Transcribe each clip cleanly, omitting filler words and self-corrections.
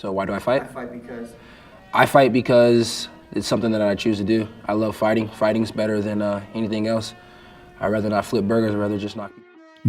So why do I fight? I fight because? I fight because it's something that I choose to do. I love fighting. Fighting's better than anything else. I'd rather not flip burgers, I'd rather just knock people.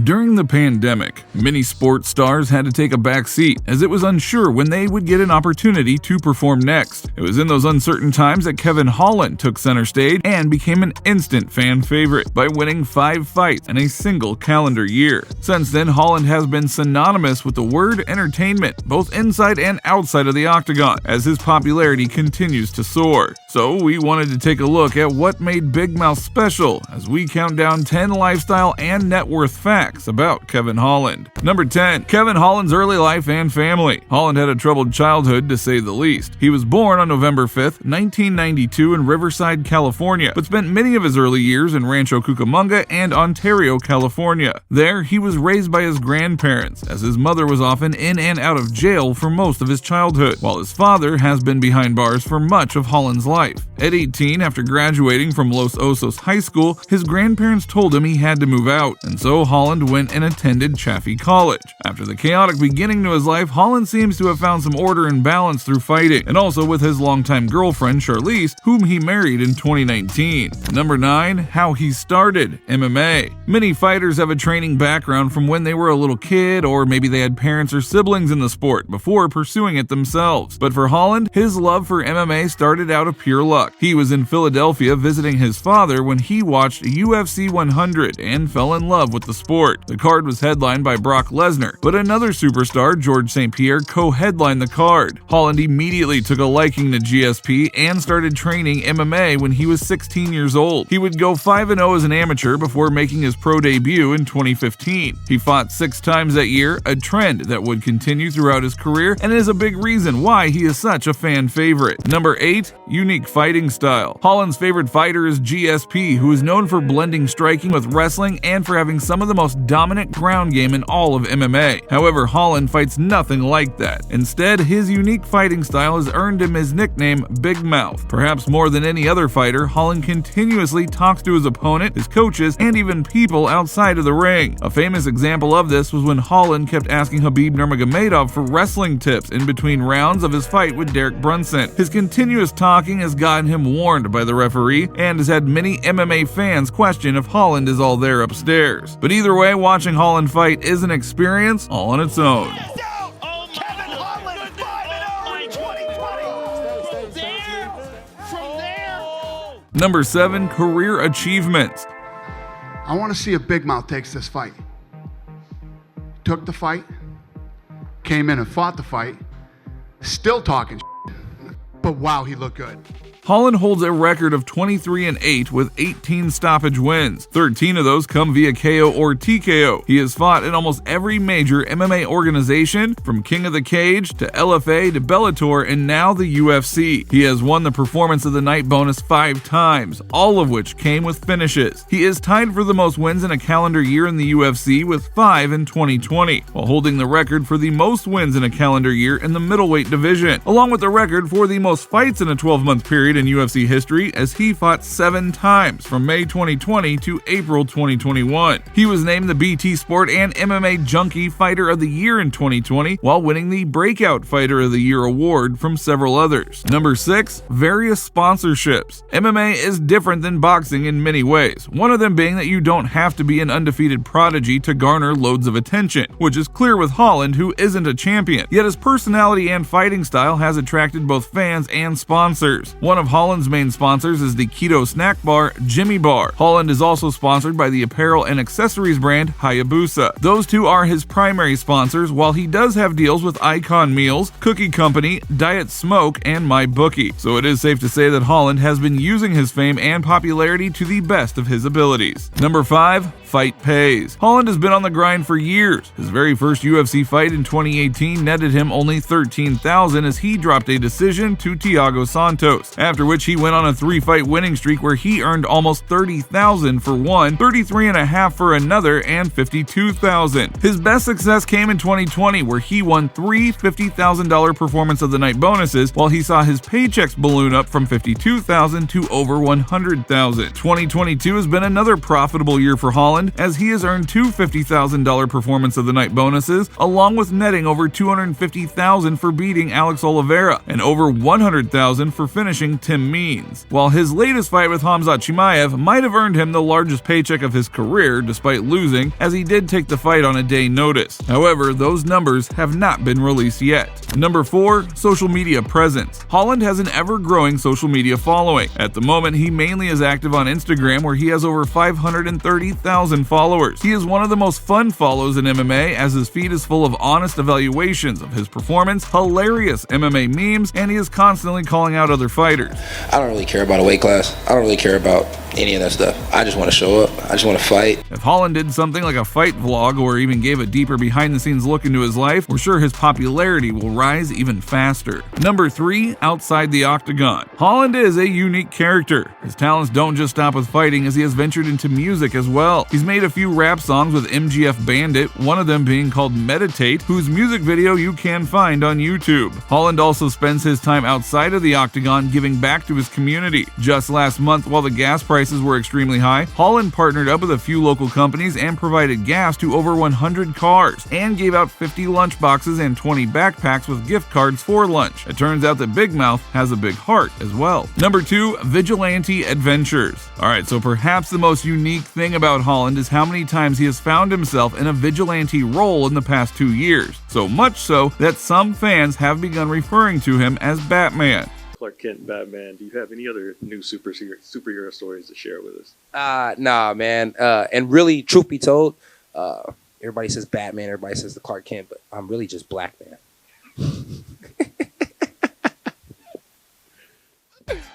During the pandemic, many sports stars had to take a back seat as it was unsure when they would get an opportunity to perform next. It was in those uncertain times that Kevin Holland took center stage and became an instant fan favorite by winning 5 fights in a single calendar year. Since then, Holland has been synonymous with the word entertainment, both inside and outside of the Octagon, as his popularity continues to soar. So we wanted to take a look at what made Big Mouth special as we count down 10 lifestyle and net worth facts about Kevin Holland. Number 10. Kevin Holland's early life and family. Holland had a troubled childhood, to say the least. He was born on November 5th, 1992 in Riverside, California, but spent many of his early years in Rancho Cucamonga and Ontario, California. There, he was raised by his grandparents, as his mother was often in and out of jail for most of his childhood, while his father has been behind bars for much of Holland's life. At 18, after graduating from Los Osos High School, his grandparents told him he had to move out, and so Holland went and attended Chaffey College. After the chaotic beginning to his life, Holland seems to have found some order and balance through fighting, and also with his longtime girlfriend Charlize, whom he married in 2019. Number 9. How he started MMA. Many fighters have a training background from when they were a little kid, or maybe they had parents or siblings in the sport before pursuing it themselves. But for Holland, his love for MMA started out of pure luck. He was in Philadelphia visiting his father when he watched UFC 100 and fell in love with the sport. The card was headlined by Brock Lesnar, but another superstar, George St. Pierre, co-headlined the card. Holland immediately took a liking to GSP and started training MMA when he was 16 years old. He would go 5-0 as an amateur before making his pro debut in 2015. He fought 6 times that year, a trend that would continue throughout his career and is a big reason why he is such a fan favorite. Number 8. Unique fighting style. Holland's favorite fighter is GSP, who is known for blending striking with wrestling and for having some of the most dominant ground game in all of MMA. However, Holland fights nothing like that. Instead, his unique fighting style has earned him his nickname Big Mouth. Perhaps more than any other fighter, Holland continuously talks to his opponent, his coaches, and even people outside of the ring. A famous example of this was when Holland kept asking Khabib Nurmagomedov for wrestling tips in between rounds of his fight with Derek Brunson. His continuous talking has gotten him warned by the referee and has had many MMA fans question if Holland is all there upstairs. But either way, watching Holland fight is an experience all on its own. Number 7. Career achievements. I want to see if Big Mouth takes this fight. Took the fight, came in and fought the fight, still talking shit, but wow, he looked good. Holland holds a record of 23-8 with 18 stoppage wins. 13 of those come via KO or TKO. He has fought in almost every major MMA organization, from King of the Cage to LFA to Bellator and now the UFC. He has won the Performance of the Night bonus 5 times, all of which came with finishes. He is tied for the most wins in a calendar year in the UFC with 5 in 2020, while holding the record for the most wins in a calendar year in the middleweight division, along with the record for the most fights in a 12-month period in UFC history, as he fought 7 times from May 2020 to April 2021. He was named the BT Sport and MMA Junkie Fighter of the Year in 2020, while winning the Breakout Fighter of the Year award from several others. Number 6. Various sponsorships. MMA is different than boxing in many ways, one of them being that you don't have to be an undefeated prodigy to garner loads of attention, which is clear with Holland, who isn't a champion, yet his personality and fighting style has attracted both fans and sponsors. One of Holland's main sponsors is the keto snack bar Jimmy Bar. Holland is also sponsored by the apparel and accessories brand Hayabusa. Those two are his primary sponsors, while he does have deals with Icon Meals, Cookie Company, Diet Smoke, and MyBookie. So it is safe to say that Holland has been using his fame and popularity to the best of his abilities. Number 5. Fight pays. Holland has been on the grind for years. His very first UFC fight in 2018 netted him only $13,000 as he dropped a decision to Thiago Santos, after which he went on a 3-fight winning streak where he earned almost $30,000 for one, $33.5 for another, and $52,000. His best success came in 2020, where he won 3 $50,000 Performance of the Night bonuses, while he saw his paychecks balloon up from $52,000 to over $100,000. 2022 has been another profitable year for Holland, Holland, as he has earned two $50,000 Performance of the Night bonuses, along with netting over $250,000 for beating Alex Oliveira and over $100,000 for finishing Tim Means. While his latest fight with Khamzat Chimaev might have earned him the largest paycheck of his career despite losing, as he did take the fight on a day notice. However, those numbers have not been released yet. Number 4. Social media presence. Holland has an ever-growing social media following. At the moment, he mainly is active on Instagram, where he has over 530,000 followers. He is one of the most fun follows in MMA, as his feed is full of honest evaluations of his performance, hilarious MMA memes, and he is constantly calling out other fighters. I don't really care about a weight class. I don't really care about any of that stuff. I just want to show up. I just want to fight. If Holland did something like a fight vlog or even gave a deeper behind-the-scenes look into his life, we're sure his popularity will rise even faster. Number 3. Outside the Octagon. Holland is a unique character. His talents don't just stop with fighting, as he has ventured into music as well. He's made a few rap songs with MGF Bandit, one of them being called Meditate, whose music video you can find on YouTube. Holland also spends his time outside of the Octagon giving back to his community. Just last month, while the gas prices were extremely high, Holland partnered up with a few local companies and provided gas to over 100 cars, and gave out 50 lunch boxes and 20 backpacks with gift cards for lunch. It turns out that Big Mouth has a big heart as well. Number 2. Vigilante adventures. Alright, so perhaps the most unique thing about Holland is how many times he has found himself in a vigilante role in the past 2 years. So much so that some fans have begun referring to him as Batman. Clark Kent and Batman. Do you have any other new superhero stories to share with us? Nah, man. And really, truth be told, everybody says Batman, everybody says the Clark Kent, but I'm really just Black Man.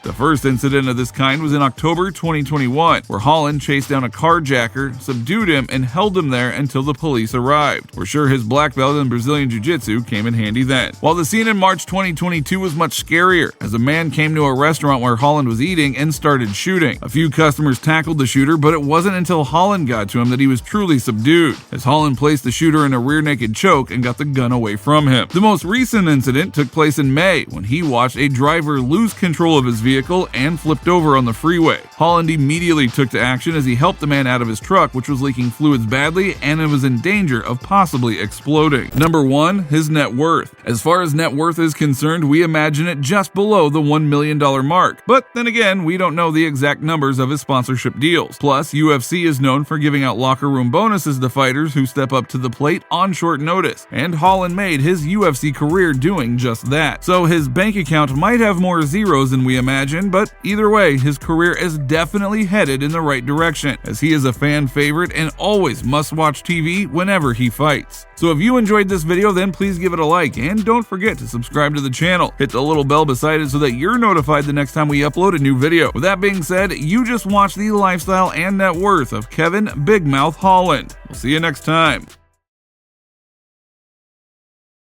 The first incident of this kind was in October 2021, where Holland chased down a carjacker, subdued him, and held him there until the police arrived. We're sure his black belt in Brazilian Jiu-Jitsu came in handy then. While the scene in March 2022 was much scarier, as a man came to a restaurant where Holland was eating and started shooting. A few customers tackled the shooter, but it wasn't until Holland got to him that he was truly subdued, as Holland placed the shooter in a rear naked choke and got the gun away from him. The most recent incident took place in May, when he watched a driver lose control of his vehicle and flipped over on the freeway. Holland immediately took to action as he helped the man out of his truck, which was leaking fluids badly and it was in danger of possibly exploding. Number 1. His net worth. As far as net worth is concerned, we imagine it just below the $1 million mark. But then again, we don't know the exact numbers of his sponsorship deals. Plus, UFC is known for giving out locker room bonuses to fighters who step up to the plate on short notice, and Holland made his UFC career doing just that. So his bank account might have more zeros than we imagine, but either way, his career is definitely headed in the right direction, as he is a fan favorite and always must-watch TV whenever he fights. So if you enjoyed this video, then please give it a like, and don't forget to subscribe to the channel. Hit the little bell beside it so that you're notified the next time we upload a new video. With that being said, you just watched the lifestyle and net worth of Kevin Big Mouth Holland. We'll see you next time.